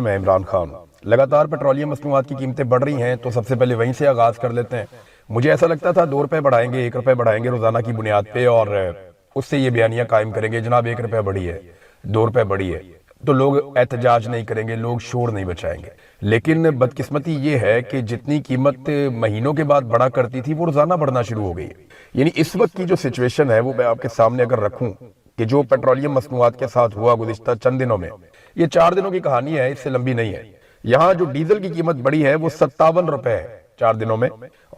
मैं इमरान खान। लगातार पेट्रोलियम मसनूआत की कीमतें बढ़ रही हैं, तो सबसे पहले वहीं से आगाज़ कर लेते हैं। मुझे ऐसा लगता था 2 रुपए बढ़ाएंगे, 1 रुपए बढ़ाएंगे रोज़ाना की बुनियाद पे और उससे ये बयानियाँ कायम करेंगे जनाब 1 रुपया बढ़ी है, 2 रुपए बढ़ी है, तो लोग एहतजाज नहीं करेंगे, लोग शोर नहीं बचाएंगे। लेकिन बदकिस्मती ये है कि जितनी कीमत महीनों के बाद बढ़ा करती थी वो रोज़ाना बढ़ना शुरू हो गई है। यानी इस वक्त की जो सिचुएशन है वो मैं आपके सामने अगर रखूं कि जो पेट्रोलियम मसनूआत के साथ हुआ गुज़िश्ता चंद दिनों में, ये 4 दिनों की कहानी है, इससे लंबी नहीं है। यहाँ जो डीजल की कीमत बढ़ी है वो 57 रुपए है 4 दिनों में,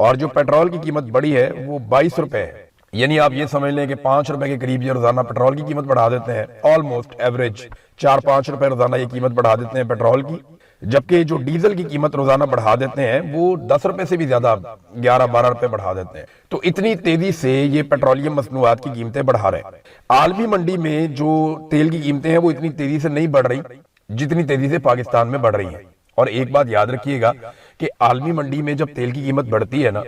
और जो पेट्रोल की कीमत बढ़ी है वो 22 रुपए है। यानी आप ये समझ लें कि 5 रुपए के करीब ये रोजाना पेट्रोल की कीमत बढ़ा देते हैं। ऑलमोस्ट एवरेज 4-5 रुपए रोजाना ये कीमत बढ़ा देते हैं पेट्रोल की, जबकि जो डीजल की कीमत रोजाना बढ़ा देते हैं वो 10 रुपए से भी ज्यादा 11-12 रुपए बढ़ा देते हैं। तो इतनी तेजी से ये पेट्रोलियम मसनूआत की कीमतें बढ़ा रहे हैं। आलमी मंडी में जो तेल की कीमतें हैं वो इतनी तेजी से नहीं बढ़ रही जितनी तेजी से पाकिस्तान में बढ़ रही है। और एक बात याद रखिएगा कि आलमी मंडी में जब तेल की कीमत बढ़ती है ना,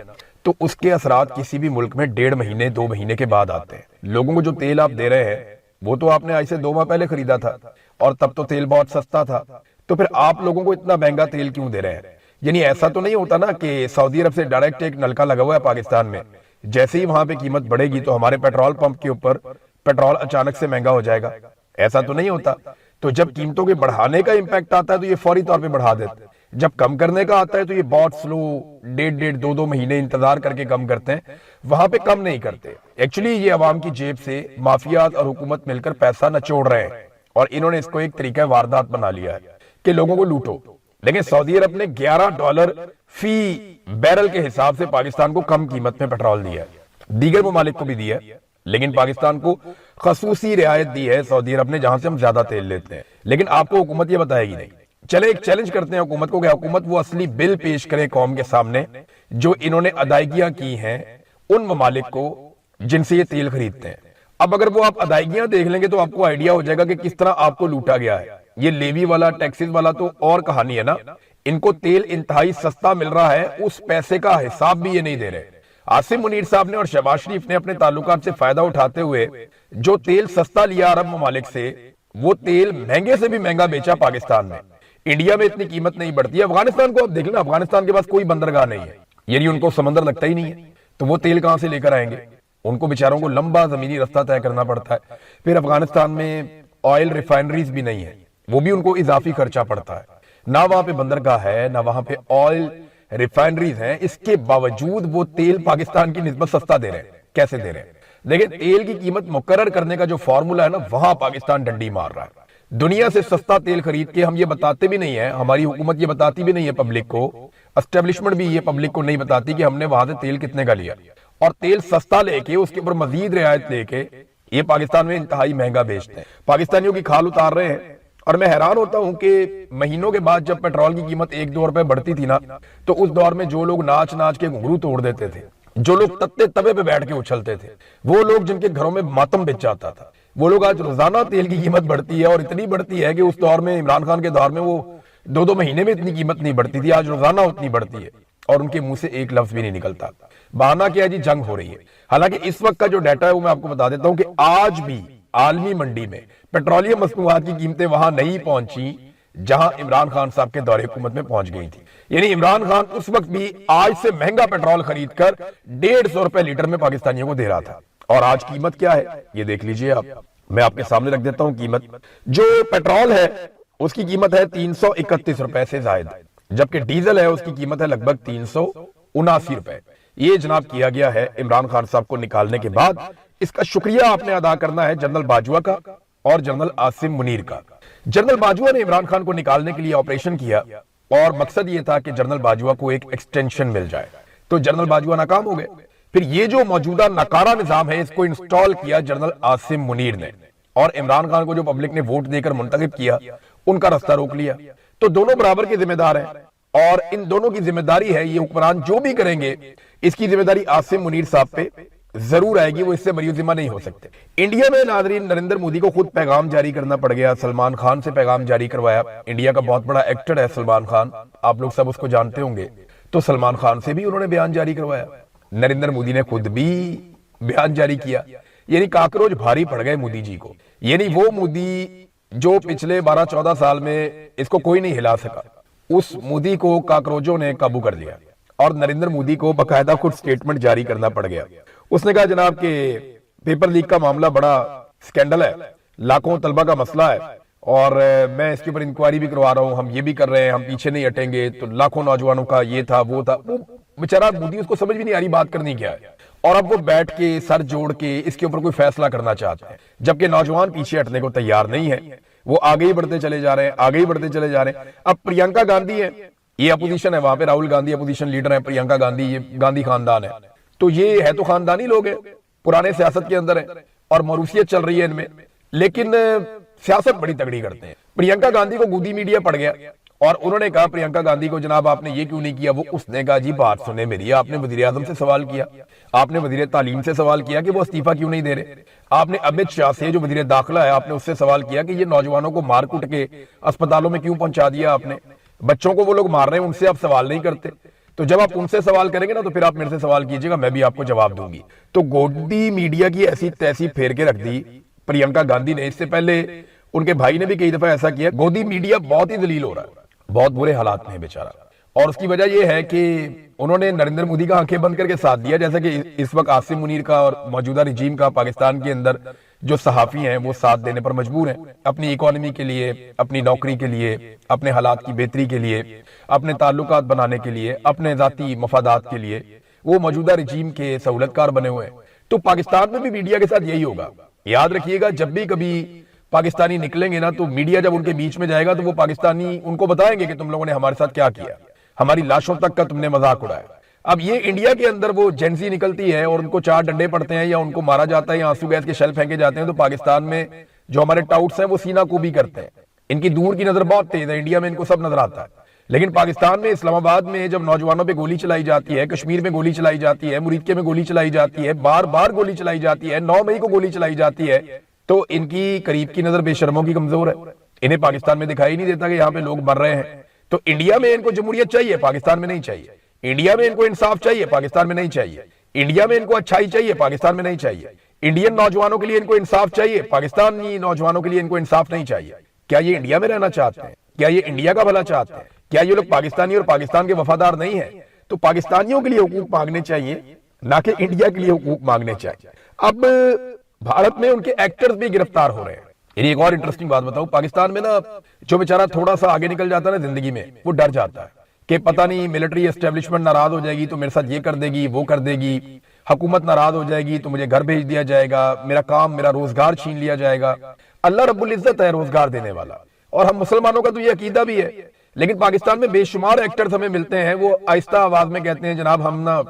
तो उसके असरात किसी भी मुल्क में 1.5 महीने 2 महीने के बाद आते हैं। लोगों को जो तेल आप दे रहे हैं वो तो आपने आज से 2 माह पहले खरीदा था, और तब तो तेल बहुत सस्ता था, तो फिर आप लोगों को इतना महंगा तेल क्यों दे रहे हैं? यानी ऐसा तो नहीं होता ना कि सऊदी अरब से डायरेक्ट एक नलका लगा हुआ है पाकिस्तान में, जैसे ही वहां पे कीमत बढ़ेगी तो हमारे पेट्रोल पंप के ऊपर पेट्रोल अचानक से महंगा हो जाएगा। ऐसा तो नहीं होता। तो जब कीमतों के बढ़ाने का इंपैक्ट आता है तो ये फौरी तौर पे बढ़ा देते हैं, जब कम करने का आता है तो ये बहुत स्लो 1.5 2 महीने इंतजार करके कम करते हैं, वहां पे कम नहीं करते। एक्चुअली ये अवाम की जेब से माफियात और हुकूमत मिलकर पैसा नचोड़ रहे हैं, और इन्होंने इसको एक तरीका वारदात बना लिया है कि लोगों को लूटो। लेकिन सऊदी अरब ने $11 फी बैरल के हिसाब से पाकिस्तान को कम कीमत में पेट्रोल दिया है, दीगर ममालिक को भी दिया है, लेकिन पाकिस्तान को खसूसी रियायत दी है सऊदी अरब ने, जहां से हम ज्यादा तेल लेते हैं। लेकिन आपको हुकूमत ये बताएगी नहीं। चले एक चैलेंज करते हैं हुकूमत को कि हुकूमत वो असली बिल पेश करे कौम के सामने जो इन्होंने अदायगियां की हैं उन ममालिक को जिनसे ये तेल खरीदते हैं। अब अगर वो आप अदायगियां देख लेंगे तो आपको आइडिया हो जाएगा कि किस तरह आपको लूटा गया है। ये लेवी वाला टैक्सेस वाला तो और कहानी है ना, इनको तेल इंतहाई सस्ता मिल रहा है, उस पैसे का हिसाब भी ये नहीं दे रहे। आसिम मुनीर साहब ने और शहबाज शरीफ ने अपने ताल्लुकात से फायदा उठाते हुए जो तेल सस्ता लिया अरब ममालिक से, वो तेल महंगे से भी महंगा बेचा पाकिस्तान में। इंडिया में इतनी कीमत नहीं बढ़ती है। अफगानिस्तान को आप देख लेना, अफगानिस्तान के पास कोई बंदरगाह नहीं है, यानी उनको समंदर लगता ही नहीं है, तो वो तेल कहां से लेकर आएंगे? उनको बेचारों को लंबा जमीनी रास्ता तय करना पड़ता है। फिर अफगानिस्तान में ऑयल रिफाइनरीज भी नहीं है, वो भी उनको इजाफी खर्चा पड़ता है। ना वहां पे बंदरगाह है, ना वहां पे ऑयल रिफाइनरीज हैं, इसके बावजूद वो तेल पाकिस्तान की निस्बत सस्ता दे रहे हैं। कैसे दे रहे हैं? देखिए, तेल की कीमत मुकर्रर करने का जो फॉर्मूला है ना, वहां पाकिस्तान डंडी मार रहा है। दुनिया से सस्ता तेल खरीद के हम ये बताते भी नहीं है, हमारी हुकूमत ये बताती भी नहीं है पब्लिक को, एस्टेब्लिशमेंट भी ये पब्लिक को नहीं बताती कि हमने वहां से तेल कितने का लिया, और तेल सस्ता लेके उसके ऊपर मजीद रियायत लेके ये पाकिस्तान में इंतहाई महंगा बेचते हैं। पाकिस्तानियों की खाल उतार रहे हैं। और मैं हैरान होता हूं कि महीनों के बाद जब पेट्रोल की कीमत 1-2 रुपए बढ़ती थी ना, तो उस दौर में जो लोग नाच नाच के घुंघरू तोड़ देते थे, जो लोग तत्ते तवे पे बैठ के उछलते थे, वो लोग जिनके घरों में मातम बिछ जाता था, वो लोग आज रोजाना तेल की कीमत बढ़ती है, और इतनी बढ़ती है कि उस दौर में, इमरान खान के दौर में, वो 2-2 महीने में इतनी कीमत नहीं बढ़ती थी, आज रोजाना उतनी बढ़ती है, और उनके मुंह से एक लफ्ज भी नहीं निकलता। बहाना क्या है जी? जंग हो रही है। हालांकि इस वक्त का जो डाटा है वो मैं आपको बता देता हूं कि आज भी आलमी मंडी में पेट्रोलियम मसनूआत की कीमतें वहां नहीं पहुंची जहां इमरान खान साहब के दौरे हुकूमत में पहुंच गई थी। यानी इमरान खान उस वक्त भी आज से महंगा पेट्रोल खरीद कर 150 रुपए लीटर में पाकिस्तानियों को दे रहा था। और आज कीमत क्या है ये देख लीजिए आप, मैं आपके सामने रख देता हूं कीमत। जो पेट्रोल है उसकी कीमत है 331 रुपए से जायद, जबकि डीजल है उसकी कीमत है लगभग 379 रुपए। ये जनाब किया गया है इमरान खान साहब को निकालने के बाद। इसका शुक्रिया आपने अदा करना है जनरल बाजवा का और जनरल आसिम मुनीर का। जनरल बाजवा ने इमरान खान को निकालने के लिए ऑपरेशन किया, और मकसद ये था कि जनरल बाजवा को एक एक्सटेंशन मिल जाए, तो जनरल बाजवा नाकाम हो गए। फिर ये जो मौजूदा नकारा निजाम है इसको इंस्टॉल किया जनरल आसिम मुनीर ने, और इमरान खान को जो पब्लिक ने वोट देकर मुंतखब किया उनका रास्ता रोक लिया। तो दोनों बराबर के जिम्मेदार हैं, और इन दोनों की जिम्मेदारी है, ये हुक्मरान जो भी करेंगे इसकी जिम्मेदारी आसिम मुनीर साहब पे जरूर आएगी, वो इससे मरियुजिमा नहीं हो सकते। इंडिया में नाजरीन नरेंद्र मोदी को खुद पैगाम जारी करना पड़ गया, सलमान खान से पैगाम जारी करवाया। इंडिया का बहुत बड़ा एक्टर है सलमान खान, आप लोग सब उसको जानते होंगे, तो सलमान खान से भी उन्होंने बयान जारी करवाया। नरेंद्र मोदी ने खुद भी बयान जारी किया। यानी काकरोच भारी पड़ गए मोदी जी को। यानी वो मोदी जो पिछले 12-14 साल में इसको कोई नहीं हिला सका, उस मोदी को काकरोचों ने काबू कर लिया और नरेंद्र मोदी को बकायदा खुद स्टेटमेंट जारी करना पड़ गया। उसने कहा जनाब कि पेपर लीक का मामला बड़ा स्कैंडल है, लाखों तलबा का मसला है और मैं इसके ऊपर इंक्वायरी भी करवा रहा हूं, हम ये भी कर रहे हैं, हम पीछे नहीं हटेंगे। तो लाखों नौजवानों का ये था वो था, वो बेचारा मोदी, उसको समझ भी नहीं आ रही बात करनी क्या है। और अब वो बैठ के सर जोड़ के इसके ऊपर कोई फैसला करना चाहते हैं, जबकि नौजवान पीछे हटने को तैयार नहीं है, वो आगे ही बढ़ते चले जा रहे हैं, आगे ही बढ़ते चले जा रहे हैं। अब प्रियंका गांधी है, ये अपोजिशन है, वहां पे राहुल गांधी अपोजिशन लीडर है, प्रियंका गांधी ये गांधी खानदान है, तो ये है तो खानदानी लोग हैं, पुराने सियासत के अंदर है और मरूसियत चल रही है इनमें, लेकिन सियासत बड़ी तगड़ी करते हैं। प्रियंका गांधी को गोदी मीडिया पड़ गया और उन्होंने कहा प्रियंका गांधी को, जनाब आपने ये क्यों नहीं किया, वो उसने कहा जी बात सुने मेरी, आपने वजीर आजम से सवाल किया, आपने वजीर तालीम से सवाल किया कि वो इस्तीफा क्यों नहीं दे रहे, आपने अमित शाह से जो वजीर दाखिला है आपने उससे सवाल किया कि ये नौजवानों को मार कुट के अस्पतालों में क्यों पहुंचा दिया आपने, बच्चों को वो लोग मार रहे हैं, उनसे आप सवाल नहीं करते। तो जब आप उनसे सवाल करेंगे ना तो फिर आप मेरे से सवाल कीजिएगा, मैं भी आपको जवाब दूंगी। तो गोदी मीडिया की ऐसी तैसी फेर के रख दी प्रियंका गांधी ने। इससे पहले उनके भाई ने भी कई दफा ऐसा किया। गोदी मीडिया बहुत ही दलील हो रहा है, बहुत बुरे हालात में है बेचारा, और उसकी वजह यह है कि उन्होंने नरेंद्र मोदी का आंखें बंद करके साथ दिया, जैसे कि इस वक्त आसिम मुनीर का और मौजूदा रिजीम का पाकिस्तान के अंदर जो सहाफी हैं वो साथ देने पर मजबूर हैं, अपनी इकोनॉमी के लिए, अपनी नौकरी के लिए, अपने हालात की बेहतरी के लिए, अपने ताल्लुकात बनाने के लिए, अपने जाती मफादात के लिए वो मौजूदा रिजीम के सहूलतकार बने हुए हैं। तो पाकिस्तान में भी मीडिया के साथ यही होगा। याद रखिएगा, जब भी कभी पाकिस्तानी निकलेंगे ना तो मीडिया जब उनके बीच में जाएगा तो वो पाकिस्तानी उनको बताएंगे कि तुम लोगों ने हमारे साथ क्या किया, हमारी लाशों तक का तुमने मजाक उड़ाया। अब ये इंडिया के अंदर वो जेंसी निकलती है और उनको 4 डंडे पड़ते हैं या उनको मारा जाता है या आंसू गैस के शेल फेंके जाते हैं, तो पाकिस्तान में जो हमारे टाउट्स हैं वो सीना को भी करते हैं। इनकी दूर की नजर बहुत तेज है, इंडिया में इनको सब नजर आता है, लेकिन पाकिस्तान में इस्लामाबाद में जब नौजवानों पे गोली चलाई जाती है, कश्मीर में गोली चलाई जाती है, मुरीदके में गोली चलाई जाती है, बार बार गोली चलाई जाती है, 9 मई को गोली चलाई जाती है, तो इनकी करीब की नजर बेशर्मों की कमजोर है। इन्हें पाकिस्तान में दिखाई नहीं देता कि यहाँ पे लोग मर रहे हैं। तो इंडिया में इनको जमहूरियत चाहिए, पाकिस्तान में नहीं चाहिए। इंडिया में इनको इंसाफ चाहिए, पाकिस्तान में नहीं चाहिए। इंडिया में इनको अच्छाई चाहिए, पाकिस्तान में नहीं चाहिए। इंडियन नौजवानों के लिए इनको इंसाफ चाहिए, पाकिस्तानी नौजवानों के लिए इनको इंसाफ नहीं चाहिए। क्या ये इंडिया में रहना चाहते हैं? क्या ये इंडिया का भला चाहते हैं? क्या ये लोग पाकिस्तानी और पाकिस्तान के वफादार नहीं है? तो पाकिस्तानियों के लिए हुकूक मांगने चाहिए, ना कि इंडिया के लिए हुकूक मांगने चाहिए। अब भारत में उनके एक्टर्स भी गिरफ्तार हो रहे हैं। एक और इंटरेस्टिंग बात बताऊं, पाकिस्तान में ना जो बेचारा थोड़ा सा आगे निकल जाता है ना जिंदगी में, वो डर जाता है कि पता नहीं मिलिट्री एस्टेब्लिशमेंट नाराज हो जाएगी तो मेरे साथ ये कर देगी, वो कर देगी, हुकूमत नाराज हो जाएगी तो मुझे घर भेज दिया जाएगा, मेरा काम, मेरा रोजगार छीन लिया जाएगा। अल्लाह रब्बुल इज्जत है रोजगार देने वाला, और हम मुसलमानों का तो ये अकीदा भी है। लेकिन पाकिस्तान में बेशुमार एक्टर्स हमें मिलते हैं, वो आहिस्ता आवाज में कहते हैं जनाब हम ना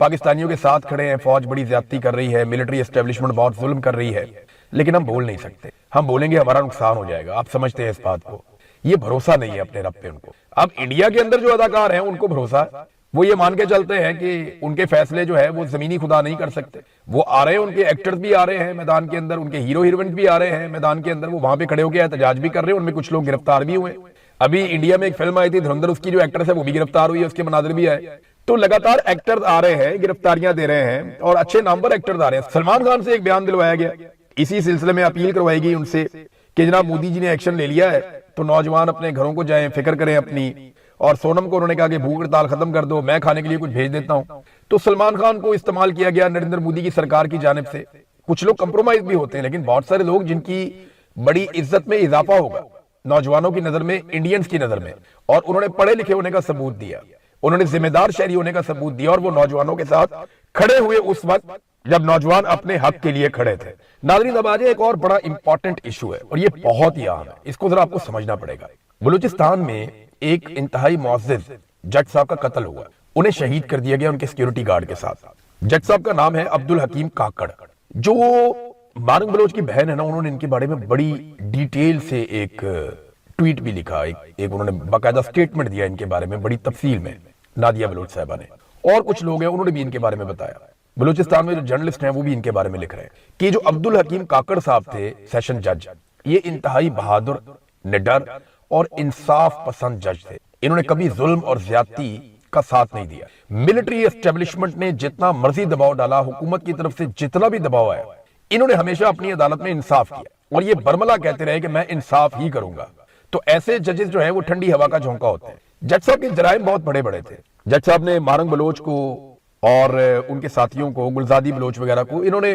पाकिस्तानियों के साथ खड़े हैं, फौज बड़ी ज्यादती कर रही है, मिलिट्री एस्टेब्लिशमेंट बहुत जुल्म कर रही है, लेकिन हम बोल नहीं सकते। हम बोलेंगे हमारा नुकसान हो जाएगा। आप समझते हैं इस बात को? ये भरोसा नहीं है अपने रब पे उनको। अब इंडिया के अंदर जो अदाकार हैं उनको भरोसा है, वो ये मान के चलते हैं कि उनके फैसले जो है वो जमीनी खुदा नहीं कर सकते। वो आ रहे हैं, उनके एक्टर्स भी आ रहे हैं मैदान के अंदर, उनके हीरो हीरोइन भी आ रहे हैं मैदान के अंदर, वो वहां पे खड़े होकर एहतजाज भी कर रहे हैं, उनमें कुछ लोग गिरफ्तार भी हुए। अभी इंडिया में एक फिल्म आई थी धुरंधर, उसकी जो एक्ट्रेस है वो भी गिरफ्तार हुई है, उसके मनाजिर भी आए। तो लगातार एक्टर्स आ रहे हैं, गिरफ्तारियां दे रहे हैं और अच्छे नाम पर एक्टर्स आ रहे हैं। सलमान खान से एक बयान दिलवाया गया, इसी सिलसिले में अपील करवाई गई उनसे कि जनाब मोदी जी ने एक्शन ले लिया है तो नौजवान अपने घरों को जाएं, फिक्र करें अपनी। और सोनम को उन्होंने कहा कि भूख हड़ताल खत्म कर दो, मैं खाने के लिए कुछ भेज देता हूं। तो सलमान खान को इस्तेमाल किया गया नरेंद्र मोदी की सरकार की जानिब से। कुछ लोग कंप्रोमाइज भी होते हैं, लेकिन बहुत सारे लोग जिनकी बड़ी इज्जत में इजाफा होगा नौजवानों की नजर में, इंडियंस की नजर में, और उन्होंने पढ़े लिखे होने का सबूत दिया, उन्होंने जिम्मेदार शहरी होने का सबूत दिया, और वो नौजवानों के साथ खड़े हुए उस वक्त जब नौजवान अपने हक के लिए खड़े थे। नाज़रीन, अब आज एक और बड़ा इंपॉर्टेंट इशू है और ये बहुत ही अहम है, इसको जरा आपको समझना पड़ेगा। बलूचिस्तान में एक इंतहाई मुअज़्ज़िज़ जज साहब का कत्ल हुआ, उन्हें शहीद कर दिया गया उनके सिक्योरिटी गार्ड के साथ। जज साहब का नाम है अब्दुल हकीम काकड़। जो बारंग बलोच की बहन है ना, उन्होंने इनके बारे में बड़ी डिटेल से एक ट्वीट भी लिखा, एक उन्होंने बाकायदा स्टेटमेंट दिया इनके बारे में बड़ी तफसील में, नादिया बलोच साहिबा ने। और कुछ लोग हैं उन्होंने भी इनके बारे में बताया। बलूचिस्तान में जो जर्नलिस्ट हैं वो भी इनके बारे में लिख रहे हैं कि जो अब्दुल हकीम काकड़ साहब थे सेशन जज, ये इंतहाई बहादुर, निडर और इंसाफ पसंद जज थे। इन्होंने कभी जुल्म और ज्यादती का साथ नहीं दिया। मिलिट्री एस्टेब्लिशमेंट ने जितना मर्जी दबाव डाला, हुकूमत की तरफ से जितना भी दबाव आया, इन्होंने हमेशा अपनी अदालत में इंसाफ किया। اور یہ برملا کہتے رہے کہ میں انصاف ہی کروں گا، تو ایسے ججز جو ہیں وہ ٹھنڈی ہوا کا جھونکا ہوتے ہیں۔ جج صاحب کے جرائم بہت بڑے بڑے تھے۔ جج صاحب نے مارنگ بلوچ کو اور ان کے ساتھیوں کو، گلزادی بلوچ وغیرہ کو، انہوں نے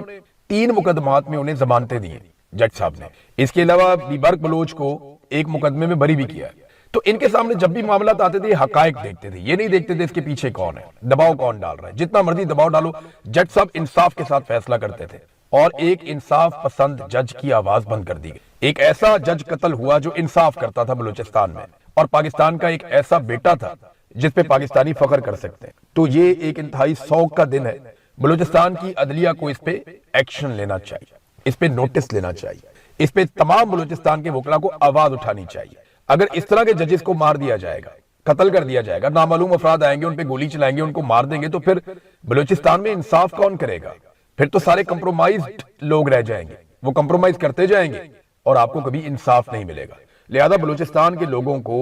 3 مقدمات میں انہیں ضمانتیں دی ہیں جج صاحب نے۔ اس کے علاوہ بیبرگ بلوچ کو ایک مقدمے میں بری بھی کیا ہے۔ تو ان کے سامنے جب بھی معاملات آتے تھے یہ حقائق دیکھتے تھے، یہ نہیں دیکھتے تھے اس کے پیچھے کون ہے، دباؤ کون ڈال رہا ہے۔ جتنا مرضی دباؤ ڈالو، جج صاحب انصاف کے ساتھ فیصلہ کرتے تھے، اور ایک انصاف پسند جج کی آواز بند کر دی گئی۔ ایک ایسا جج قتل ہوا جو انصاف کرتا تھا بلوچستان میں، اور پاکستان کا ایک ایسا بیٹا تھا جس پہ پاکستانی فخر کر سکتے ہیں۔ تو یہ ایک انتہائی سوگ کا دن ہے۔ بلوچستان کی عدلیہ کو اس پہ ایکشن لینا چاہیے، اس پہ نوٹس لینا چاہیے، اس پہ تمام بلوچستان کے وکلا کو آواز اٹھانی چاہیے۔ اگر اس طرح کے ججز کو مار دیا جائے گا، قتل کر دیا جائے گا، نامعلوم افراد آئیں گے ان پہ گولی چلائیں گے، ان کو مار دیں گے، تو پھر بلوچستان میں انصاف کون کرے گا؟ پھر تو سارے کمپرومائزڈ لوگ رہ جائیں گے، وہ کمپرومائز کرتے جائیں گے اور آپ کو کبھی انصاف نہیں ملے گا۔ لہذا بلوچستان کے لوگوں کو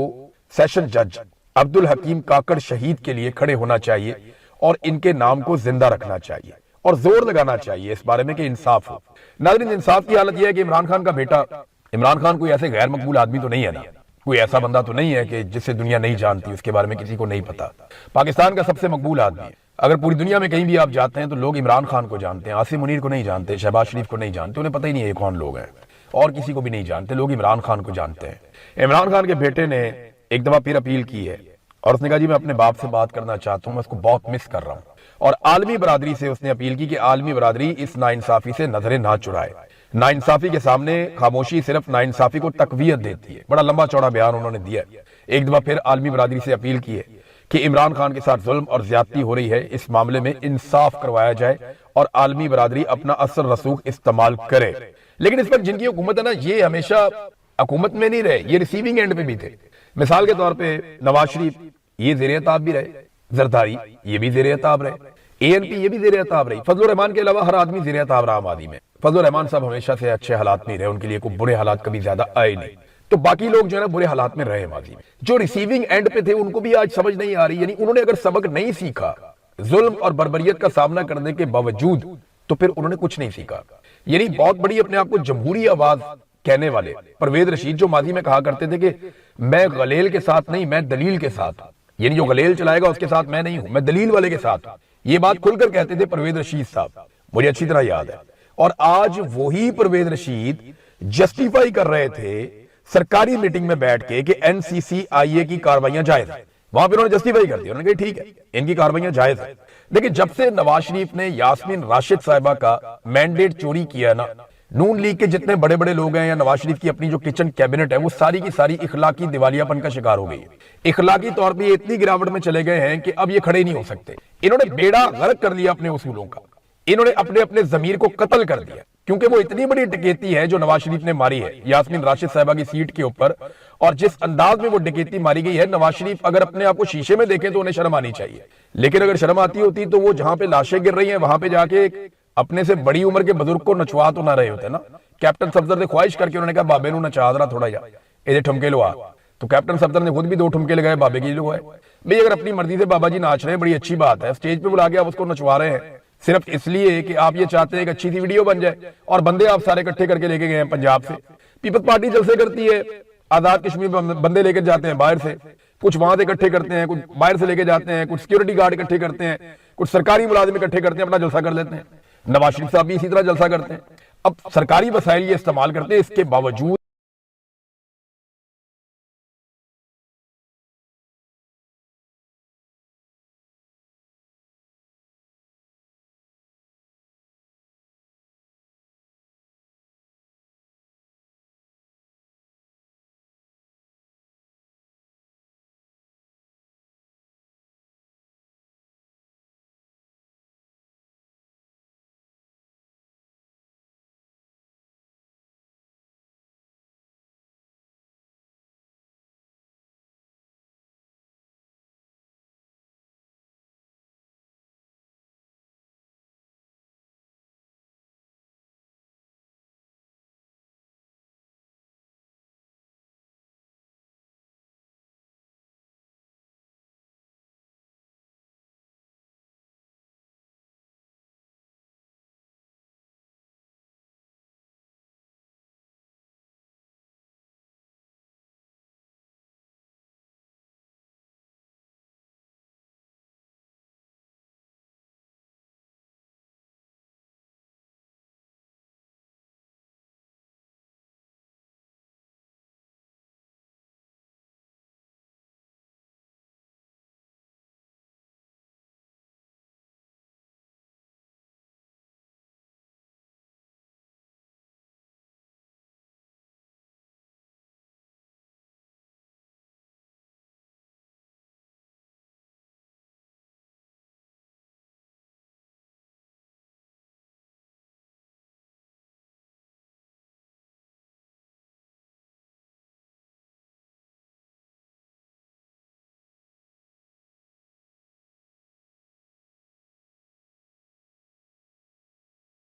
سیشن جج عبدالحکیم کاکڑ شہید کے لیے کھڑے ہونا چاہیے، اور ان کے نام کو زندہ رکھنا چاہیے، اور زور لگانا چاہیے اس بارے میں کہ انصاف ہو۔ ناظرین، انصاف کی حالت یہ ہے کہ عمران خان کا بیٹا، عمران خان کوئی ایسے غیر مقبول آدمی تو نہیں ہے نا، کوئی ایسا بندہ تو نہیں ہے کہ جسے دنیا نہیں جانتی، اس کے بارے میں کسی کو نہیں پتا۔ پاکستان کا سب سے مقبول آدمی ہے۔ اگر پوری دنیا میں کہیں بھی آپ جاتے ہیں تو لوگ عمران خان کو جانتے ہیں، عاصم منیر کو نہیں جانتے، شہباز شریف کو نہیں جانتے، انہیں پتہ ہی نہیں ہے یہ کون لوگ ہیں، اور کسی کو بھی نہیں جانتے، لوگ عمران خان کو جانتے ہیں۔ عمران خان کے بیٹے نے ایک دفعہ پھر اپیل کی ہے، اور اس نے کہا جی میں اپنے باپ سے بات کرنا چاہتا ہوں، میں اس کو بہت مس کر رہا ہوں، اور عالمی برادری سے اس نے اپیل کی کہ عالمی برادری اس ناانصافی سے نظریں نہ چرائے۔ ناانصافی کے سامنے خاموشی صرف ناانصافی کو تقویت دیتی ہے۔ بڑا لمبا چوڑا بیان انہوں نے دیا ہے۔ ایک دفعہ پھر عالمی برادری سے اپیل کی ہے کہ عمران خان کے ساتھ ظلم اور زیادتی ہو رہی ہے، اس معاملے میں انصاف کروایا جائے اور عالمی برادری اپنا اثر رسوخ استعمال کرے۔ لیکن اس وقت جن کی حکومت ہے نا، یہ ہمیشہ حکومت میں نہیں رہے، یہ ریسیونگ اینڈ پہ بھی تھے۔ مثال کے طور پہ نواز شریف یہ زیر عتاب بھی رہے، زرداری یہ بھی زیر عتاب رہے، اے این پی یہ بھی زیر عتاب رہی۔ فضل الرحمان کے علاوہ ہر آدمی زیر عتاب رہا آبادی میں۔ فضل الرحمان صاحب ہمیشہ سے اچھے حالات میں رہے، ان کے لیے کوئی برے حالات کبھی زیادہ آئے نہیں، تو باقی لوگ جو ہے نا برے حالات میں رہے ماضی میں۔ جو ریسیونگ اینڈ پہ تھے ان کو بھی آج سمجھ نہیں آ رہی، یعنی انہوں نے اگر سبق نہیں سیکھا ظلم اور بربریت کا سامنا کرنے کے باوجود، تو پھر انہوں نے کچھ نہیں سیکھا۔ یعنی بہت بڑی اپنے آپ کو جمہوری آواز کہنے والے پرویز رشید جو ماضی میں کہا کرتے تھے کہ میں غلیل کے ساتھ نہیں، میں دلیل کے ساتھ ہوں، یعنی جو غلیل چلائے گا اس کے ساتھ میں نہیں ہوں، میں دلیل والے کے ساتھ ہوں، یہ بات کھل کر کہتے تھے پرویز رشید صاحب، مجھے اچھی طرح یاد ہے۔ اور آج وہی پرویز رشید جسٹیفائی کر رہے تھے سرکاری میٹنگ میں بیٹھ کے کہ این سی سی آئی اے کی کارروائیاں جائز ہیں، وہاں پہ انہوں نے جسٹیفائی کر دیا، انہوں نے کہا ٹھیک ہے ان کی کارروائیاں جائز ہیں۔ لیکن جب سے نواز شریف نے یاسمین راشد صاحبہ کا مینڈیٹ چوری کیا نا، نون لیگ کے جتنے بڑے بڑے لوگ ہیں یا نواز شریف کی اپنی جو کچن کیبنٹ ہے، وہ ساری کی ساری اخلاقی دیوالیہ پن کا شکار ہو گئی ہے۔ اخلاقی طور پہ یہ اتنی گراوٹ میں چلے گئے ہیں کہ اب یہ کھڑے نہیں ہو سکتے۔ انہوں نے بیڑا غرق کر لیا اپنے اصولوں کا، انہوں نے اپنے ضمیر کو قتل کر دیا، کیونکہ وہ اتنی بڑی ڈکیتی ہے جو نواز شریف نے ماری ہے یاسمین راشد صاحبہ کی سیٹ کے اوپر، اور جس انداز میں وہ ڈکیتی ماری گئی ہے، نواز شریف اگر اپنے آپ کو شیشے میں دیکھیں تو انہیں شرم آنی چاہیے، لیکن اگر شرم آتی ہوتی تو وہ جہاں پہ لاشیں گر رہی ہیں وہاں پہ جا کے اپنے سے بڑی عمر کے بزرگ کو نچوا تو نہ رہے ہوتے نا۔ کیپٹن صفدر نے خواہش کر کے انہوں نے کہا بابے نو نچا درا تھوڑا جا، یہ ٹھمکے لوا، تو کیپٹن صفدر نے خود بھی 2 ٹھمکے لگائے، بابے کی لگوائے۔ بھئی اگر اپنی مرضی سے بابا جی ناچ رہے ہیں بڑی اچھی بات ہے، سٹیج پہ بلا کے آپ اس کو نچوا رہے ہیں صرف اس لیے کہ آپ یہ چاہتے ہیں کہ اچھی سی ویڈیو بن جائے، اور بندے آپ سارے اکٹھے کر کے لے کے گئے ہیں پنجاب سے۔ پیپلز پارٹی جلسے کرتی ہے، آزاد کشمیر بندے لے کے جاتے ہیں باہر سے، کچھ وہاں سے اکٹھے کرتے ہیں، کچھ باہر سے لے کے جاتے ہیں، کچھ سیکورٹی گارڈ اکٹھے کرتے ہیں، کچھ سرکاری ملازم اکٹھے کرتے ہیں، اپنا جلسہ کر لیتے ہیں۔ نواز شریف صاحب بھی اسی طرح جلسہ کرتے ہیں۔ اب سرکاری وسائل یہ استعمال کرتے ہیں، اس کے باوجود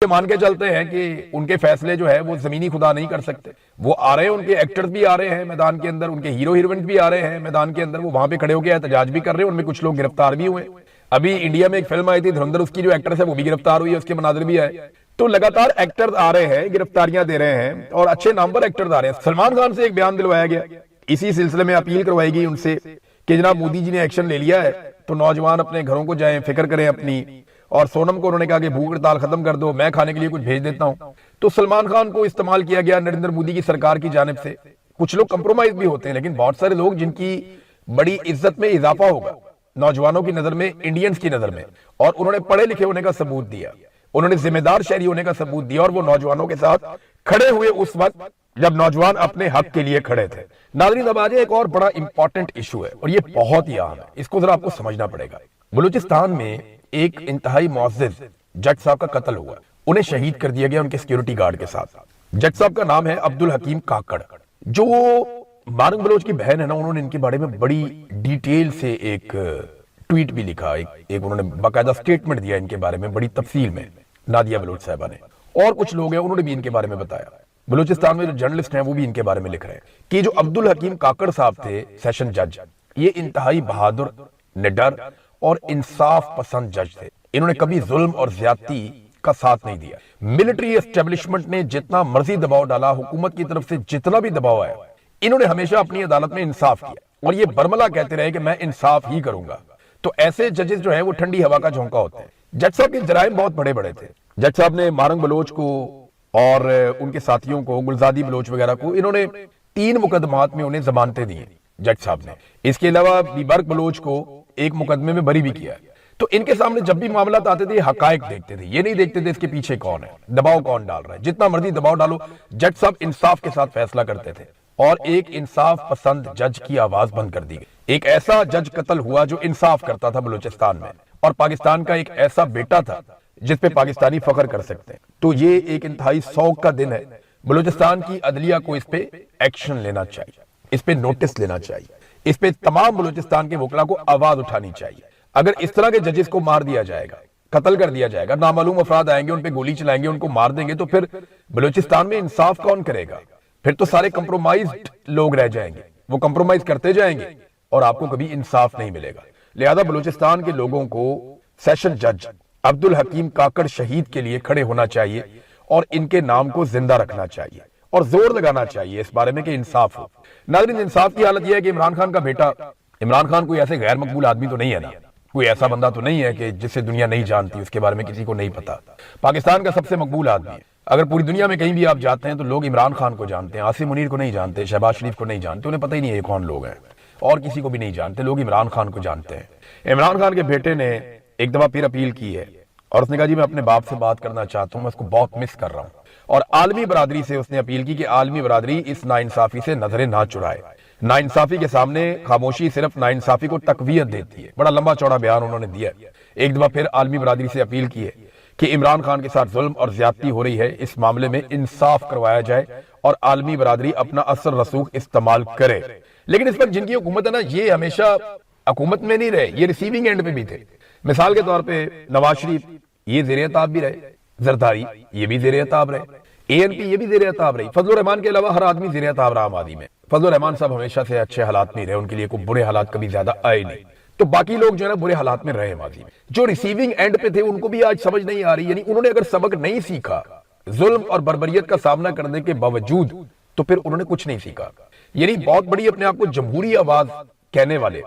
سے مان کے چلتے ہیں کہ ان کے فیصلے جو ہے وہ زمینی خدا نہیں کر سکتے. وہ آ رہے ہیں, ان کے ایکٹرز بھی آ رہے ہیں میدان کے اندر, ان کے ہیرو ہیروئنز بھی آ رہے ہیں میدان کے اندر, وہ وہاں پہ کھڑے ہو کے احتجاج بھی کر رہے ہیں, ان میں کچھ لوگ گرفتار بھی ہوئے. ابھی انڈیا میں ایک فلم آئی تھی دھرندھر, اس کی جو ایکٹرس ہے وہ بھی گرفتار ہوئی ہے, اس کے مناظر بھی آئے. تو لگاتار ایکٹرز آ رہے ہیں, گرفتاریاں دے رہے ہیں, اور اچھے نامور ایکٹرز آ رہے ہیں. سلمان خان سے ایک بیان دلوایا گیا, اسی سلسلے میں اپیل کروائی گئی ان سے کہ جناب مودی جی نے ایکشن لے لیا ہے تو نوجوان اپنے گھروں کو جائیں, فکر کریں اپنی. اور سونم کو انہوں نے کہا کہ بھوک ہڑتال ختم کر دو, میں کھانے کے لیے کچھ بھیج دیتا ہوں. تو سلمان خان کو استعمال کیا گیا نریندر مودی کی سرکار کی جانب سے. کچھ لوگ کمپرومائز بھی ہوتے ہیں, لیکن بہت سارے لوگ جن کی بڑی عزت میں اضافہ ہوگا نوجوانوں کی نظر میں, انڈینز کی نظر میں, اور انہوں نے پڑھے لکھے ہونے کا ثبوت دیا, انہوں نے ذمہ دار شہری ہونے کا ثبوت دیا, اور وہ نوجوانوں کے ساتھ کھڑے ہوئے اس وقت جب نوجوان اپنے حق کے لیے کھڑے تھے. ناظرین اب آجائے ایک اور بڑا امپورٹنٹ ایشو ہے, اور یہ بہت ہی اہم ہے, اس کو ذرا آپ کو سمجھنا پڑے گا. بلوچستان میں ایک انتہائی معزز جج صاحب کا قتل ہوا, انہیں شہید کر دیا گیا ان کے سیکیورٹی گارڈ کے ساتھ. جج صاحب کا نام ہے عبدالحکیم کاکڑ. جو مارنگ بلوچ کی بہن ہے نا, انہوں نے ان کے بارے میں بڑی ڈیٹیل سے ایک ٹویٹ بھی لکھا, ایک انہوں نے باقاعدہ سٹیٹمنٹ دیا ان کے بارے میں بڑی تفصیل میں, نادیہ بلوچ صاحبہ نے. اور کچھ لوگ ہیں انہوں نے بھی ان کے بارے میں بتایا. بلوچستان میں جو جرنلسٹ ہیں وہ بھی ان کے بارے میں لکھ رہے ہیں کہ جو عبدالحکیم کاکڑ صاحب تھے سیشن جج, یہ انتہائی بہادر, نڈر اور انصاف پسند جج تھے. انہوں نے کبھی ظلم اور زیادتی کا ساتھ نہیں دیا. ملٹری اسٹیبلشمنٹ نے جتنا مرضی دباؤ ڈالا, حکومت کی طرف سے جتنا بھی دباؤ آیا, انہوں نے ہمیشہ اپنی عدالت میں انصاف کیا, اور یہ برملا کہتے رہے کہ میں انصاف ہی کروں گا. تو ایسے ججز جو ہیں وہ ٹھنڈی ہوا کا جھونکا ہوتے ہیں. جج صاحب کے جرائم بہت بڑے بڑے تھے. جج صاحب نے مارنگ بلوچ کو اور ان کے ساتھیوں کو, گلزادی بلوچ وغیرہ کو, انہوں نے 3 مقدمات میں انہیں ضمانتیں دی ہیں جج صاحب نے. اس کے علاوہ بیبرک بلوچ کو ایک مقدمے میں بری بھی کیا. تو ان کے سامنے جب بھی معاملات آتے تھے حقائق دیکھتے تھے, یہ نہیں دیکھتے تھے اس کے پیچھے کون ہے, دباؤ کون ڈال رہا ہے. جتنا مرضی دباؤ ڈالو, جج صاحب انصاف کے ساتھ فیصلہ کرتے تھے, اور ایک انصاف پسند جج کی آواز بند کر دی گئی. ایک ایسا جج قتل ہوا جو انصاف کرتا تھا بلوچستان میں, اور پاکستان کا ایک ایسا بیٹا تھا جس پہ پاکستانی فخر کر سکتے ہیں. تو یہ ایک انتہائی سوگ کا دن ہے. بلوچستان کی عدلیہ کو اس پہ ایکشن لینا چاہیے, اس پہ نوٹس لینا چاہیے, اس پہ تمام بلوچستان کے وکلا کو آواز اٹھانی چاہیے. اگر اس طرح کے ججز کو مار دیا جائے گا, قتل کر دیا جائے گا, نامعلوم افراد آئیں گے, ان پہ گولی چلائیں گے, ان کو مار دیں گے, تو پھر بلوچستان میں انصاف کون کرے گا؟ پھر تو سارے کمپرومائزڈ لوگ رہ جائیں گے, وہ کمپرومائز کرتے جائیں گے, اور آپ کو کبھی انصاف نہیں ملے گا. لہذا بلوچستان کے لوگوں کو سیشن جج عبدالحکیم کاکڑ شہید کے لیے کھڑے ہونا چاہیے, اور ان کے نام کو زندہ رکھنا چاہیے, اور زور لگانا چاہیے اس بارے میں کہ انصاف ہو. ناظرین, انصاف کی حالت یہ ہے کہ عمران خان کا بیٹا, عمران خان کوئی ایسے غیر مقبول آدمی تو نہیں ہے نا, کوئی ایسا بندہ تو نہیں ہے کہ جسے دنیا نہیں جانتی, اس کے بارے میں کسی کو نہیں پتا. پاکستان کا سب سے مقبول آدمی ہے. اگر پوری دنیا میں کہیں بھی آپ جاتے ہیں تو لوگ عمران خان کو جانتے ہیں, عاصم منیر کو نہیں جانتے, شہباز شریف کو نہیں جانتے, انہیں پتہ ہی نہیں ہے کون لوگ ہیں, اور کسی کو بھی نہیں جانتے. لوگ عمران خان کو جانتے ہیں. عمران خان کے بیٹے نے ایک دفعہ پھر اپیل کی ہے, اور اس نے کہا جی میں اپنے باپ سے بات کرنا چاہتا ہوں, میں اس کو بہت مس کر رہا ہوں. اور عالمی برادری سے اس نے اپیل کی کہ عالمی برادری اس ناانصافی سے نظریں نہ چرائے. ناانصافی کے سامنے خاموشی صرف ناانصافی کو تقویت دیتی ہے. بڑا لمبا چوڑا بیان انہوں نے دیا ہے. ایک دفعہ پھر عالمی برادری سے اپیل کی ہے کہ عمران خان کے ساتھ ظلم اور زیادتی ہو رہی ہے, اس معاملے میں انصاف کروایا جائے, اور عالمی برادری اپنا اثر رسوخ استعمال کرے. لیکن اس پر جن کی حکومت ہے نا, یہ ہمیشہ حکومت میں نہیں رہے, یہ ریسیونگ اینڈ پہ بھی تھے. مثال کے طور پہ نواز شریف یہ زیر عتاب بھی رہے, زرداری یہ بھی زیر عتاب رہے, اے این پی یہ بھی زیر عتاب رہی. فضل الرحمان کے علاوہ ہر آدمی زیر عتاب رہا عام آدمی میں. فضل الرحمان صاحب ہمیشہ سے اچھے حالات نہیں رہے, ان کے لیے کوئی برے حالات کبھی زیادہ آئے نہیں. تو باقی لوگ جو ہے نا برے حالات میں رہے ماضی میں. جو ریسیونگ اینڈ پہ تھے ان کو بھی آج سمجھ نہیں آ رہی, یعنی انہوں نے اگر سبق نہیں سیکھا ظلم اور بربریت کا سامنا کرنے کے باوجود, تو پھر انہوں نے کچھ نہیں سیکھا. یعنی بہت بڑی اپنے آپ کو جمہوری آواز کہنے والے